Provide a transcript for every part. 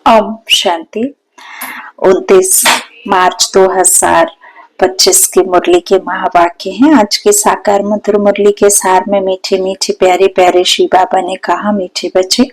ओम शांति। 29 मार्च 2025 की मुरली के महावाक्य हैं। आज के साकार मधुर मुरली के सार में मीठे मीठे प्यारे प्यारे श्री बाबा ने कहा, मीठे बच्चे,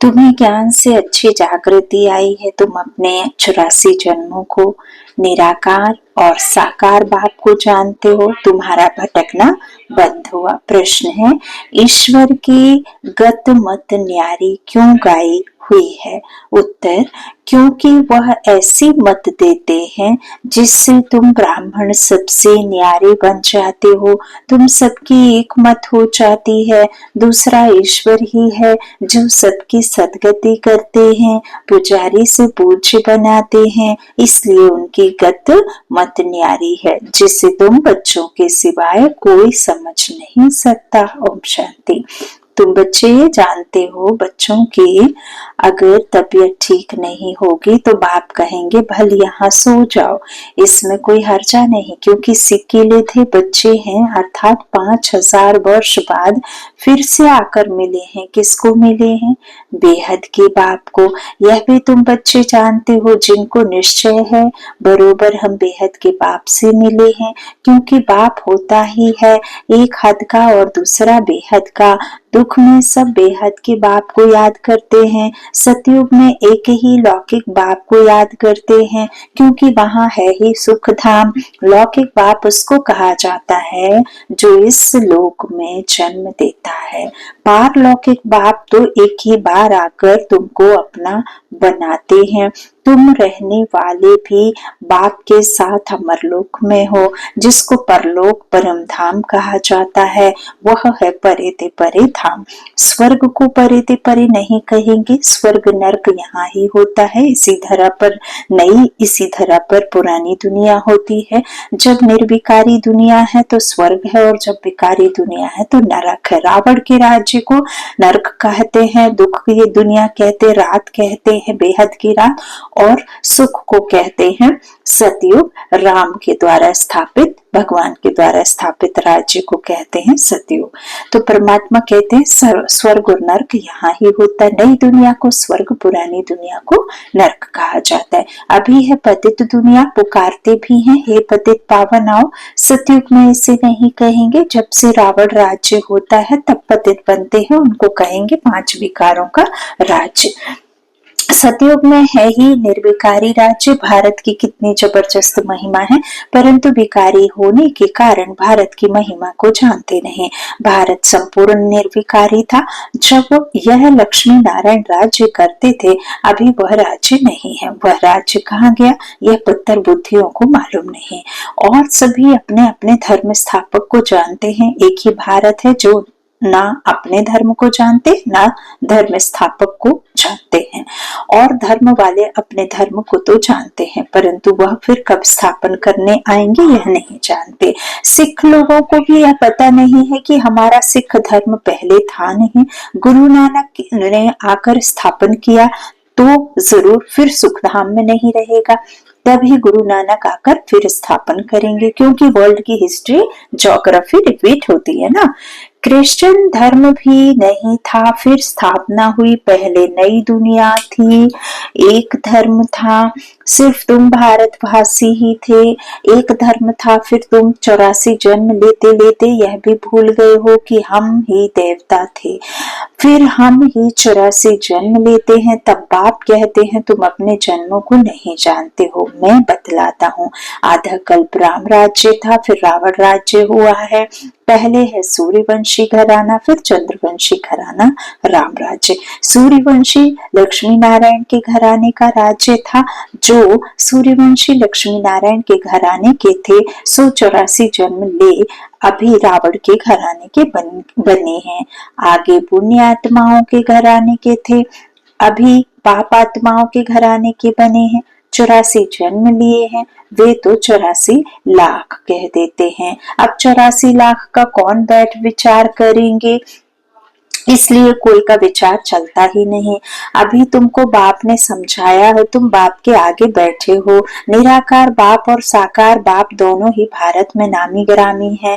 तुम्हें ज्ञान से अच्छी जागृति आई है। तुम अपने 84 जन्मों को निराकार और साकार बाप को जानते हो। तुम्हारा भटकना बंद हुआ। प्रश्न है, ईश्वर की गत मत न्यारी क्यों गाई हुई है? उत्तर, क्योंकि वह ऐसी मत देते हैं जिससे तुम ब्राह्मण सबसे न्यारे बन जाते हो। तुम सबकी एक मत हो जाती है। दूसरा ईश्वर ही है जो सबकी सदगति करते हैं, पुजारी से पूज्य बनाते हैं, इसलिए उनकी गत मत न्यारी है जिसे तुम बच्चों के सिवाय कोई समझ नहीं सकता। ओम शांति। तुम बच्चे ये जानते हो, बच्चों की अगर तबीयत ठीक नहीं होगी तो बाप कहेंगे भल यहाँ सो जाओ, इसमें कोई हर्जा नहीं, क्योंकि सिक्किले थे बच्चे हैं, अर्थात 5000 वर्ष बाद फिर से आकर मिले हैं। किसको मिले हैं? बेहद के बाप को। यह भी तुम बच्चे जानते हो, जिनको निश्चय है बरोबर हम बेहद के बाप से मिले हैं, क्योंकि बाप होता ही है एक हद का और दूसरा बेहद का। दुख में सब बेहद के बाप को याद करते हैं, सतयुग में एक ही लौकिक बाप को याद करते हैं, क्योंकि वहाँ है ही सुख धाम। लौकिक बाप उसको कहा जाता है जो इस लोक में जन्म देता है। पारलौकिक बाप तो एक ही बार आकर तुमको अपना बनाते हैं। तुम रहने वाले भी बाप के साथ अमरलोक में हो, जिसको परलोक परम धाम कहा जाता है। वह है परे ते परे धाम। स्वर्ग को परे ते परे नहीं कहेंगे, स्वर्ग नर्क यहाँ ही होता है, इसी धरा पर नई, इसी धरा पर पुरानी दुनिया होती है। जब निर्विकारी दुनिया है तो स्वर्ग है, और जब विकारी दुनिया है तो नरक है। रावण के राज्य को नरक कहते हैं, दुख की दुनिया कहते, रात कहते हैं बेहद की रात, और सुख को कहते हैं सतयुग। राम के द्वारा स्थापित, भगवान के द्वारा स्थापित राज्य को कहते हैं सतयुग। तो परमात्मा कहते हैं स्वर्ग और नर्क यहाँ ही होता है। नई दुनिया को स्वर्ग, पुरानी दुनिया को नर्क कहा जाता है। अभी है पतित दुनिया, पुकारते भी हैं हे पतित पावन आओ। सतयुग में इसे नहीं कहेंगे। जब से रावण राज्य होता है तब पतित बनते हैं, उनको कहेंगे 5 विकारों का राज्य। सतयुग में है ही निर्विकारी राज्य। भारत की कितनी जबरदस्त महिमा है, परंतु विकारी होने के कारण भारत की महिमा को जानते नहीं। भारत संपूर्ण निर्विकारी था जब यह लक्ष्मी नारायण राज्य करते थे। अभी वह राज्य नहीं है। वह राज्य कहाँ गया, यह पुत्र बुद्धियों को मालूम नहीं। और सभी अपने अपने धर्म स्थापक को जानते हैं। एक ही भारत है जो ना अपने धर्म को जानते, ना धर्म स्थापक को जानते हैं। और धर्म वाले अपने धर्म को तो जानते हैं, परंतु वह फिर कब स्थापन करने आएंगे यह नहीं जानते। सिख लोगों को भी यह पता नहीं है कि हमारा सिख धर्म पहले था नहीं, गुरु नानक ने आकर स्थापन किया तो जरूर फिर सुख धाम में नहीं रहेगा, तभी गुरु नानक आकर फिर स्थापन करेंगे, क्योंकि वर्ल्ड की हिस्ट्री, ज्योग्राफी रिपीट होती है ना। क्रिश्चियन धर्म भी नहीं था, फिर स्थापना हुई, पहले नई दुनिया थी, एक धर्म था, सिर्फ तुम भारतवासी ही थे। एक धर्म था, फिर तुम 84 जन्म लेते लेते यह भी भूल गए हो कि हम ही देवता थे। फिर हम ही 84 जन्म लेते हैं, तब बाप कहते हैं तुम अपने जन्मों को नहीं जानते हो, मैं बतलाता हूँ। आधा कल्प राम राज्य था, फिर रावण राज्य हुआ है। पहले है सूर्यवंशी घराना, फिर चंद्रवंशी घराना, राम राज्य। सूर्यवंशी लक्ष्मी नारायण के घराने का राज्य था। जो सूर्यवंशी लक्ष्मी नारायण के घराने के थे, 184 जन्म ले अभी रावण के घराने के बने हैं। आगे पुण्य आत्माओं के घराने के थे, अभी पाप आत्माओं के घराने के बने हैं। 84 जन्म लिए हैं, वे तो 84 लाख कह देते हैं। अब 84 लाख का कौन बैठ विचार करेंगे, इसलिए कोई का विचार चलता ही नहीं। अभी तुमको बाप ने समझाया है, तुम बाप के आगे बैठे हो। निराकार बाप और साकार बाप दोनों ही भारत में नामी गिरामी हैं,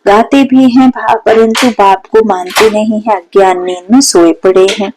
गाते भी हैं, परंतु बाप को मानते नहीं है, अज्ञान नींद में सोए पड़े हैं।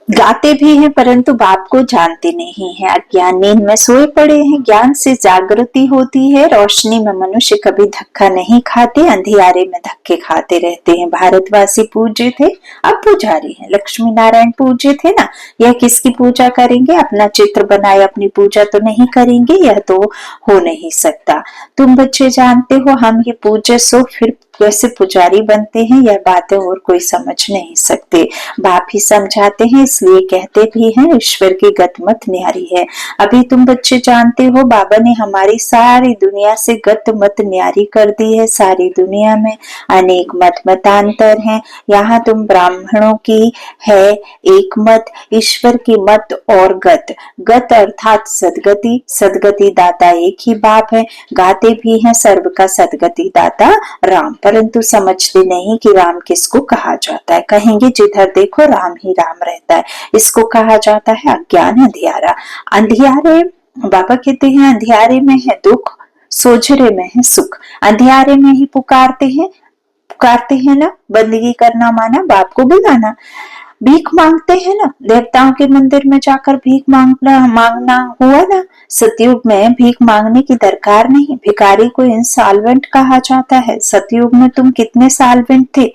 गाते भी हैं परंतु बाप को जानते नहीं है। अज्ञान नींद में सोए पड़े हैं, ज्ञान से जागृति होती है। रोशनी में मनुष्य कभी धक्का नहीं खाते, अंधियारे में धक्के खाते रहते हैं। भारतवासी पूज्य थे, अब पुजारी हैं। लक्ष्मी नारायण पूज्य थे ना, यह किसकी पूजा करेंगे? अपना चित्र बनाए अपनी पूजा तो नहीं करेंगे, यह तो हो नहीं सकता। तुम बच्चे जानते हो हम ही पूज्य, सो फिर कैसे पुजारी बनते हैं? यह बातें और कोई समझ नहीं सकते, बाप ही समझाते हैं। इसलिए कहते भी हैं ईश्वर की गत मत न्यारी है। अभी तुम बच्चे जानते हो बाबा ने हमारी सारी दुनिया से गत मत न्यारी कर दी है। सारी दुनिया में अनेक मत मतांतर हैं, यहाँ तुम ब्राह्मणों की है एक मत, ईश्वर की मत और गत। गत अर्थात सदगति, सदगति दाता एक ही बाप है। गाते भी हैं सर्व का सदगति दाता राम, परंतु समझते नहीं कि राम किसको कहा जाता है। कहेंगे जिधर देखो राम ही राम रहता है, इसको कहा जाता है अज्ञान अंधियारा। अंधियारे बाबा कहते हैं अंधियारे में है दुख, सोझरे में है सुख। अंधियारे में ही पुकारते हैं ना, बंदगी करना माना बाप को बुलाना। भीख मांगते हैं ना, देवताओं के मंदिर में जाकर भीख मांगना हुआ ना। सतयुग में भीख मांगने की दरकार नहीं, भिखारी को इंसॉल्वेंट कहा जाता है। सतयुग में तुम कितने सॉल्वेंट थे,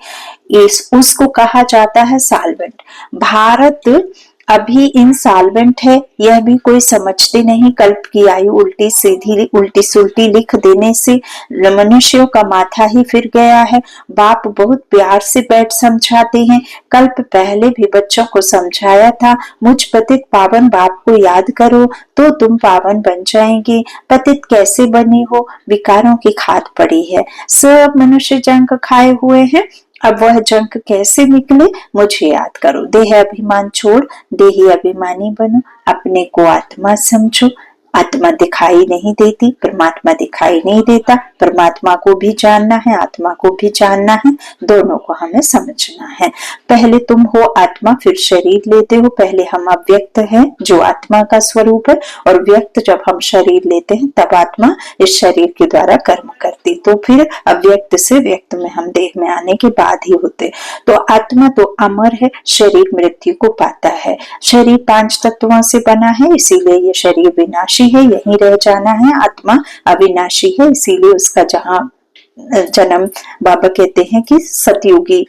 उसको कहा जाता है सॉल्वेंट। भारत अभी इंसॉल्वेंट है, यह भी कोई समझते नहीं। कल्प की आयु उल्टी सीधी उल्टी सुल्टी लिख देने से मनुष्यों का माथा ही फिर गया है। बाप बहुत प्यार से बैठ समझाते हैं। कल्प पहले भी बच्चों को समझाया था, मुझ पतित पावन बाप को याद करो तो तुम पावन बन जाएंगे। पतित कैसे बने हो? विकारों की खाद पड़ी है, सब मनुष्य जंक खाए हुए हैं। अब वह जंक कैसे निकले, मुझे याद करो। देह अभिमान छोड़ देही अभिमानी बनो, अपने को आत्मा समझो। आत्मा दिखाई नहीं देती, परमात्मा दिखाई नहीं देता। परमात्मा को भी जानना है, आत्मा को भी जानना है, दोनों को हमें समझना है। पहले तुम हो आत्मा, फिर शरीर लेते हो। पहले हम अव्यक्त हैं जो आत्मा का स्वरूप है, और व्यक्त जब हम शरीर लेते हैं तब आत्मा इस शरीर के द्वारा कर्म करती। तो फिर अव्यक्त से व्यक्त में हम देह में आने के बाद ही होते। तो आत्मा तो अमर है, शरीर मृत्यु को पाता है। शरीर 5 तत्वों से बना है, इसीलिए ये शरीर विनाशी है, यहीं रह जाना है। आत्मा अविनाशी है, इसीलिए उसका जहां जन्म बाबा कहते हैं कि सतयुगी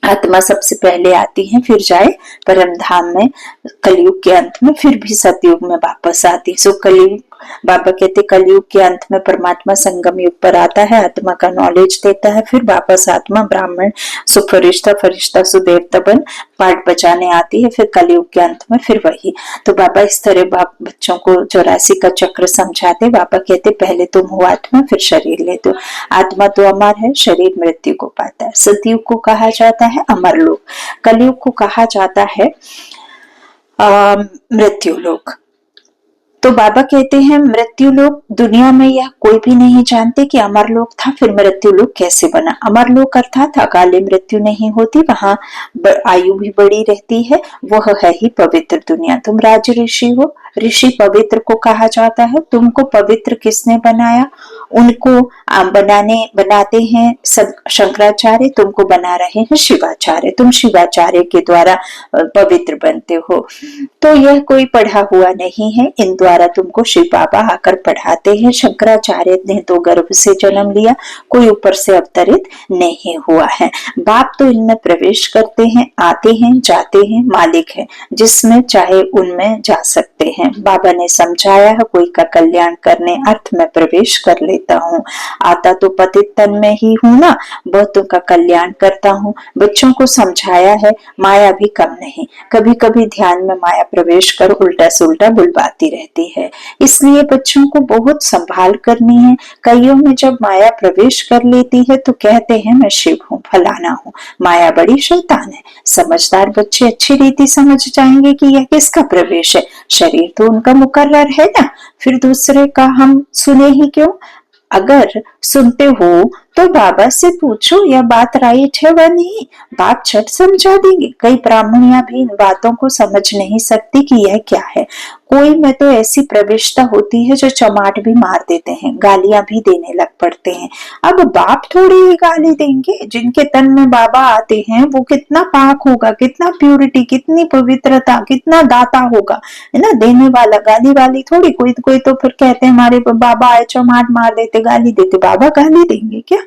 आत्मा सबसे पहले आती है, फिर जाए परम धाम में कलयुग के अंत में, फिर भी सतयुग में वापस आती है। सो कलयुग बाबा कहते कलयुग के अंत में परमात्मा संगम युग पर आता है, आत्मा का नॉलेज देता है, फिर वापस आत्मा ब्राह्मण फरिश्ता सुदेवता बन पाठ बजाने आती है, फिर कलयुग के अंत में फिर वही। तो बाबा इस तरह बच्चों को 84 का चक्र समझाते। बाबा कहते पहले तुम हो आत्मा, फिर शरीर लेते हो। आत्मा तो अमर है, शरीर मृत्यु को पाता है। सतयुग को कहा जाता है अमर लोक, कलयुग को कहा जाता है मृत्यु लोक। तो बाबा कहते हैं मृत्यु लोक, दुनिया में यह कोई भी नहीं जानते कि अमर लोक था, फिर मृत्यु लोक कैसे बना। अमर लोक अर्थात अकाले मृत्यु नहीं होती, वहां आयु भी बड़ी रहती है, वह है ही पवित्र दुनिया। तुम राज ऋषि हो, ऋषि पवित्र को कहा जाता है। तुमको पवित्र किसने बनाया? उनको बनाते हैं शंकराचार्य, तुमको बना रहे हैं शिवाचार्य। तुम शिवाचार्य के द्वारा पवित्र बनते हो। तो यह कोई पढ़ा हुआ नहीं है, इन द्वारा तुमको शिव बाबा आकर पढ़ाते हैं। शंकराचार्य ने तो गर्भ से जन्म लिया, कोई ऊपर से अवतरित नहीं हुआ है। बाप तो इनमें प्रवेश करते हैं, आते हैं, जाते हैं, मालिक है, जिसमें चाहे उनमें जा सकते हैं। बाबा ने समझाया है कोई का कल्याण करने अर्थ में प्रवेश कर लेता हूँ। आता तो पतित तन में ही हूँ ना, बहुतों का कल्याण करता हूँ। बच्चों को समझाया है माया भी कम नहीं, कभी कभी ध्यान में माया प्रवेश कर उल्टा सुल्टा बुलवाती रहती है, इसलिए बच्चों को बहुत संभाल करनी है। कईयों में जब माया प्रवेश कर लेती है तो कहते हैं मैं शिव हूँ, फलाना हूँ। माया बड़ी शैतान है। समझदार बच्चे अच्छी रीति समझ जाएंगे कि यह किसका प्रवेश है, शरीर तो उनका मुकर्रर है ना, फिर दूसरे का हम सुने ही क्यों। अगर सुनते हो तो बाबा से पूछो यह बात राइट है व नहीं, बाप झट समझा देंगे। कई ब्राह्मणियां भी इन बातों को समझ नहीं सकती कि यह क्या है। कोई में तो ऐसी प्रविष्टता होती है जो चमाट भी मार देते हैं, गालियां भी देने लग पड़ते हैं। अब बाप थोड़ी ही गाली देंगे, जिनके तन में बाबा आते हैं वो कितना पाक होगा, कितना प्यूरिटी, कितनी पवित्रता, कितना दाता होगा, है ना। देने वाला, गाली वाली थोड़ी। कोई तो फिर कहते हैं हमारे बाबा आए चमाट मार देते, गाली देते, बाबा गाली देंगे क्या?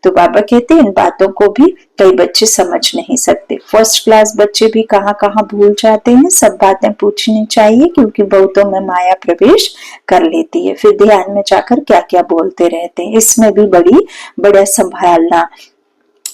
तो बाबा कहते हैं इन बातों को भी कई बच्चे समझ नहीं सकते। फर्स्ट क्लास बच्चे भी कहाँ कहाँ भूल जाते हैं। सब बातें पूछनी चाहिए, क्योंकि बहुतों में माया प्रवेश कर लेती है, फिर ध्यान में जाकर क्या क्या बोलते रहते हैं। इसमें भी बड़ा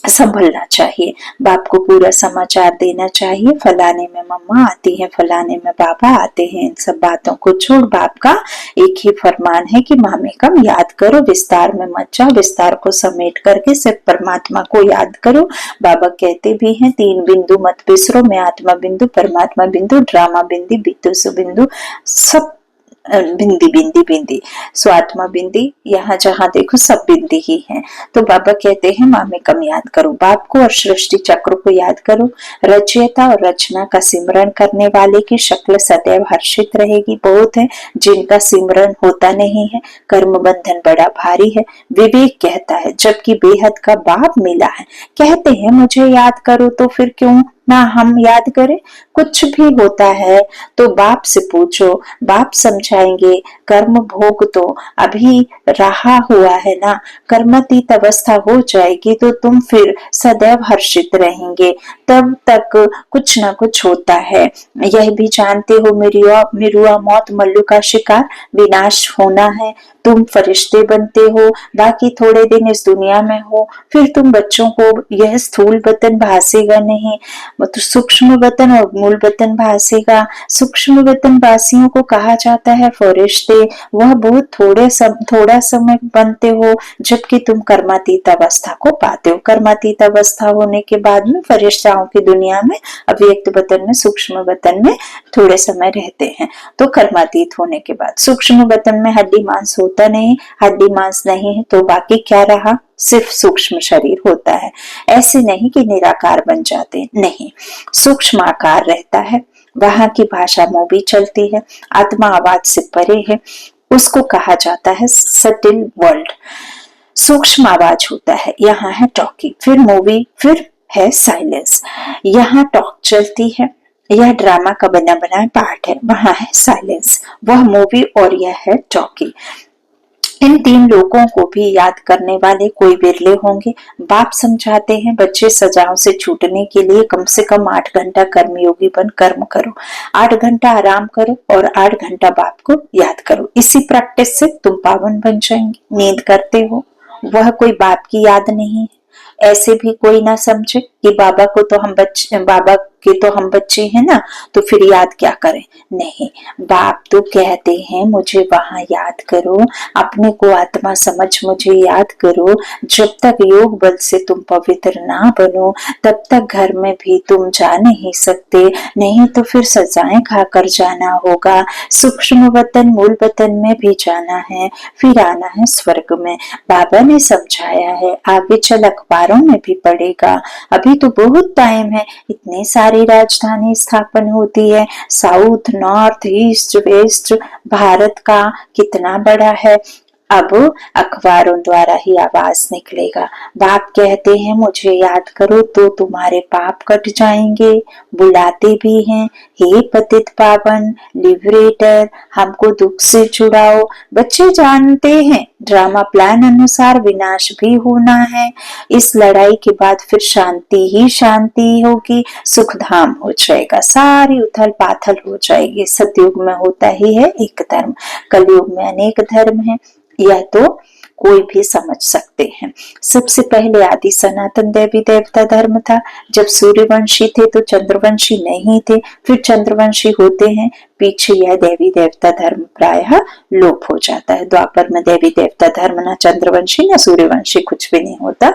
संभलना चाहिए। बाप को पूरा समाचार देना चाहिए, फलाने में मम्मा आती है, फलाने में बाबा आते हैं। इन सब बातों को छोड़ बाप का एक ही फरमान है कि माँ में कम याद करो, विस्तार में मत जाओ, विस्तार को समेट करके सिर्फ परमात्मा को याद करो। बाबा कहते भी हैं 3 बिंदु मत बिसरो, मैं आत्मा बिंदु, परमात्मा बिंदु, ड्रामा बिंदी, बिंदु सुबिंदु, सब बिंदी बिंदी बिंदी, स्वात्मा बिंदी, यहाँ जहाँ देखो सब बिंदी ही है। तो बाबा कहते हैं माँ में कम याद करो, बाप को और सृष्टि चक्र को याद करो। रचयिता और रचना का सिमरन करने वाले की शक्ल सदैव हर्षित रहेगी। बहुत है जिनका सिमरन होता नहीं है, कर्म बंधन बड़ा भारी है। विवेक कहता है जबकि बेहद का बाप मिला है। कहते हैं मुझे याद करो, तो फिर क्यों ना हम याद करें। कुछ भी होता है तो बाप से पूछो, बाप समझाएंगे। कर्म भोग तो अभी रहा हुआ है ना, कर्मातीत अवस्था हो जाएगी तो तुम फिर सदैव हर्षित रहेंगे। तब तक कुछ ना कुछ होता है। यह भी जानते हो मिरुआ मौत मल्लू का शिकार, विनाश होना है। तुम फरिश्ते बनते हो, बाकी थोड़े दिन इस दुनिया में हो, फिर तुम बच्चों को यह स्थूल वतन भासेगा नहीं, तो सूक्ष्म वतन और मूल वतन भासेगा। सूक्ष्म वतन वासियों को कहा जाता है फरिश्ते। वह बहुत थोड़ा समय बनते हो, जबकि तुम कर्मातीत अवस्था को पाते हो। कर्मातीत अवस्था होने के बाद में फरिश्ताओं की दुनिया में, अव्यक्त वतन में, सूक्ष्म वतन में थोड़े समय रहते हैं। तो कर्मातीत होने के बाद सूक्ष्म वतन में हड्डी मांस होता नहीं, हड्डी मांस नहीं है तो बाकी क्या रहा, सिर्फ सूक्ष्म शरीर होता है। ऐसे नहीं कि निराकार बन जाते, नहीं, सूक्ष्म आकार रहता है। वहां की भाषा मूवी चलती है, आत्मा आवाज से परे है, उसको कहा जाता है सटिल वर्ल्ड। सूक्ष्म आवाज होता है, यहाँ है टॉकी, फिर मूवी, फिर है साइलेंस। यहाँ टॉक चलती है, यह ड्रामा का बना बनाया पार्ट है, वहां है साइलेंस, वह मूवी और यह है टॉकी। इन 3 लोगों को भी याद करने वाले कोई बिरले होंगे। बाप समझाते हैं बच्चे सजाओं से छूटने के लिए कम से कम 8 घंटा कर्मयोगी बन कर्म करो, 8 घंटा आराम करो और 8 घंटा बाप को याद करो। इसी प्रैक्टिस से तुम पावन बन जाएंगे। नींद करते हो, वह कोई बाप की याद नहीं है। ऐसे भी कोई ना समझे कि बाबा के तो हम बच्चे हैं ना, तो फिर याद क्या करें। नहीं, बाप तो कहते हैं मुझे वहां याद करो, अपने को आत्मा समझ मुझे याद करो। जब तक योग बल से तुम पवित्र ना बनो तब तक घर में भी तुम जा नहीं सकते, नहीं तो फिर सजाएं खाकर जाना होगा। सूक्ष्म वतन मूल वतन में भी जाना है, फिर आना है स्वर्ग में। बाबा ने समझाया है, आगे चल अखबारों में भी पढ़ेगा। अभी तो बहुत टाइम है, इतने सारे राजधानी स्थापन होती है, south north east west, Bharat का कितना बड़ा है। अब अखबारों द्वारा ही आवाज निकलेगा। बाप कहते हैं मुझे याद करो तो तुम्हारे पाप कट जाएंगे। बुलाते भी हैं, हे पतित पावन लिबरेटर, हमको दुख से छुड़ाओ। बच्चे जानते हैं ड्रामा प्लान अनुसार विनाश भी होना है। इस लड़ाई के बाद फिर शांति ही शांति होगी, सुखधाम हो जाएगा, सारी उथल पाथल हो जाएगी। सतयुग में होता ही है एक धर्म, कलयुग में अनेक धर्म है, यह तो कोई भी समझ सकते हैं। सबसे पहले आदि सनातन देवी देवता धर्म था। जब सूर्यवंशी थे तो चंद्रवंशी नहीं थे, फिर चंद्रवंशी होते हैं, पीछे यह देवी देवता धर्म प्रायः लोप हो जाता है। द्वापर में देवी देवता धर्म, ना चंद्रवंशी ना सूर्यवंशी, कुछ भी नहीं होता।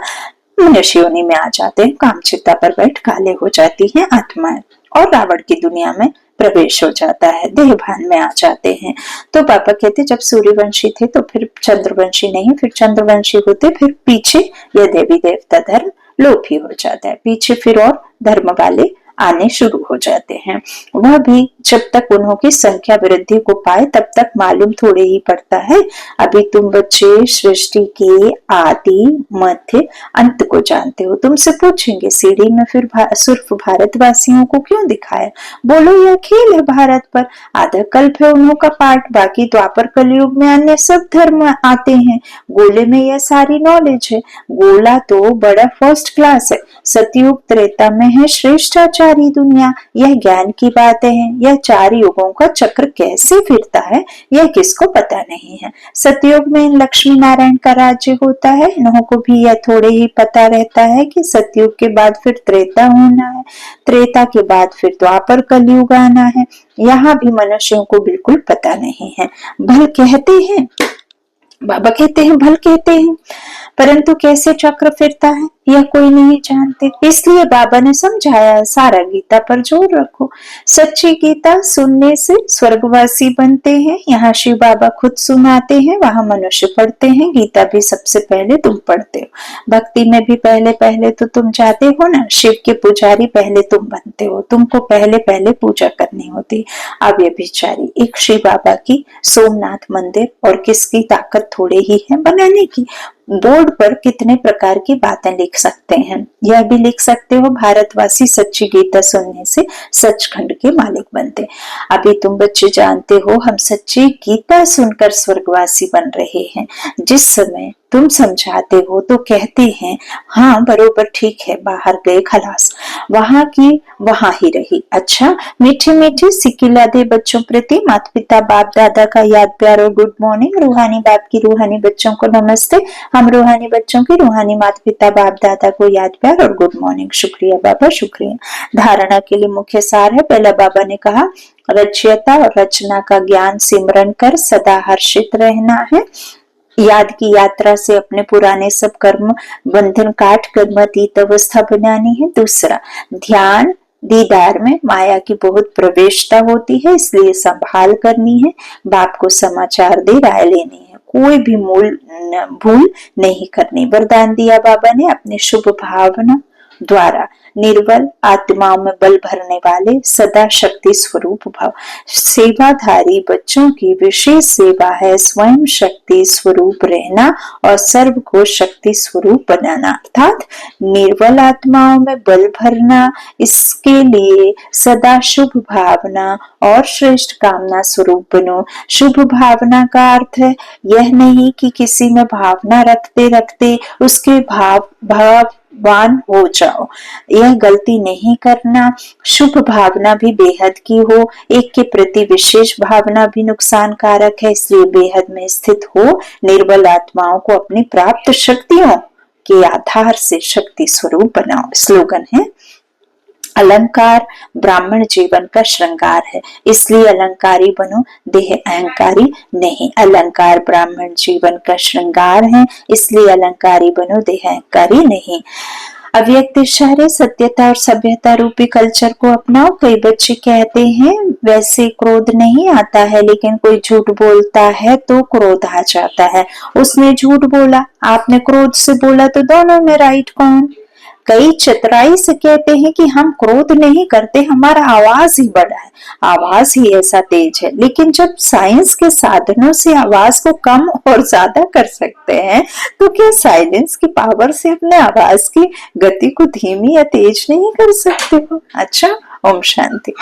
मनुष्य योनि में आ जाते हैं, कामचिता पर बैठ काले हो जाती है आत्माएं। और रावण की दुनिया में प्रवेश हो जाता है, देहभान में आ जाते हैं। तो पापा कहते जब सूर्यवंशी थे तो फिर चंद्रवंशी नहीं, फिर चंद्रवंशी होते, फिर पीछे यह देवी देवता धर्म लोप ही हो जाता है, पीछे फिर और धर्म वाले आने शुरू हो जाते हैं। वह भी जब तक उन्होंने संख्या वृद्धि को पाए तब तक मालूम थोड़े ही पड़ता है। अभी तुम बच्चे सृष्टि के आदि मध्य अंत को जानते हो। तुमसे पूछेंगे सीढ़ी में फिर सिर्फ भारतवासियों को क्यों दिखाया? बोलो यह खेल है भारत पर, आधा कल्प है उन्हों का पाठ, बाकी द्वापर कलयुग में अन्य सब धर्म आते हैं। गोले में यह सारी नॉलेज है। गोला तो बड़ा फर्स्ट क्लास है। सतयुग त्रेता में है श्रेष्ठाचारी दुनिया। यह ज्ञान की बातें हैं। यह 4 युगों का चक्र कैसे फिरता है यह किसको पता नहीं है। सतयुग में लक्ष्मी नारायण का राज्य होता है। इन्हों को भी यह थोड़े ही पता रहता है कि सतयुग के बाद फिर त्रेता होना है, त्रेता के बाद फिर द्वापर कलयुग आना है। यहाँ भी मनुष्यों को बिल्कुल पता नहीं है। भल कहते हैं, बाबा कहते हैं भल कहते हैं, परंतु कैसे चक्र फिरता है यह कोई नहीं जानते। इसलिए बाबा ने समझाया सारा गीता पर जोर रखो। सच्ची गीता सुनने से स्वर्गवासी बनते हैं। यहाँ शिव बाबा खुद सुनाते हैं, वहां मनुष्य पढ़ते हैं। गीता भी सबसे पहले तुम पढ़ते हो। भक्ति में भी पहले पहले तो तुम जाते हो ना, शिव के पुजारी पहले तुम बनते हो। तुमको पहले पहले पूजा करनी होती। अब ये बिचारी एक शिव बाबा की सोमनाथ मंदिर, और किसकी ताकत थोड़े ही है बनाने की। बोर्ड पर कितने प्रकार की बातें लिख सकते हैं। यह भी लिख सकते हो भारतवासी सच्ची गीता सुनने से सचखंड के मालिक बनते। अभी तुम बच्चे जानते हो हम सच्ची गीता सुनकर स्वर्गवासी बन रहे हैं। जिस समय तुम समझाते हो तो कहते हैं हाँ बरोबर ठीक है, बाहर गए खलास, वहां की वहां ही रही। अच्छा, मीठे मीठे सिकिला दे बच्चों प्रति माता पिता बाप दादा का याद प्यार और गुड मॉर्निंग। रूहानी बाप की रूहानी बच्चों को नमस्ते। हम रूहानी बच्चों की रूहानी माता पिता बाप दादा को याद प्यार और गुड मॉर्निंग। शुक्रिया बाबा, शुक्रिया। धारणा के लिए मुख्य सार है। पहला बाबा ने कहा रचयिता और रचना का ज्ञान सिमरन कर सदा हर्षित रहना है। याद की यात्रा से अपने पुराने सब कर्म बंधन काट कर अतीत अवस्था बनानी है। दूसरा, ध्यान दीदार में माया की बहुत प्रवेशता होती है, इसलिए संभाल करनी है। बाप को समाचार दे राय लेनी है, कोई भी भूल नहीं करनी। वरदान दिया बाबा ने अपने शुभ भावना द्वारा निर्बल आत्माओं में बल भरने वाले सदा शक्ति स्वरूप भाव। सेवाधारी बच्चों की विशेष सेवा है स्वयं शक्ति स्वरूप रहना और सर्व को शक्ति स्वरूप बनाना, अर्थात निर्बल आत्माओं में बल भरना। इसके लिए सदा शुभ भावना और श्रेष्ठ कामना स्वरूप बनो। शुभ भावना का अर्थ है यह नहीं कि किसी में भावना रखते रखते उसके भाववान हो जाओ, यह गलती नहीं करना। शुभ भावना भी बेहद की हो, एक के प्रति विशेष भावना भी नुकसानकारक है, इसलिए बेहद में स्थित हो। निर्बल आत्माओं को अपनी प्राप्त शक्तियों के आधार से शक्ति स्वरूप बनाओ। स्लोगन है अलंकार ब्राह्मण जीवन का श्रृंगार है, इसलिए अलंकारी बनो, देह अहंकारी नहीं। अलंकार ब्राह्मण जीवन का श्रृंगार है, इसलिए अलंकारी बनो, देह अहंकारी नहीं। अव्यक्त इशारे सत्यता और सभ्यता रूपी कल्चर को अपनाओ। कई बच्चे कहते हैं वैसे क्रोध नहीं आता है, लेकिन कोई झूठ बोलता है तो क्रोध आ जाता है। उसने झूठ बोला, आपने क्रोध से बोला, तो दोनों में राइट कौन? कई चतुराई से कहते हैं कि हम क्रोध नहीं करते, हमारा आवाज ही बड़ा है, आवाज ही ऐसा तेज है। लेकिन जब साइंस के साधनों से आवाज को कम और ज्यादा कर सकते हैं, तो क्या साइलेंस की पावर से अपने आवाज की गति को धीमी या तेज नहीं कर सकते हो? अच्छा, ओम शांति।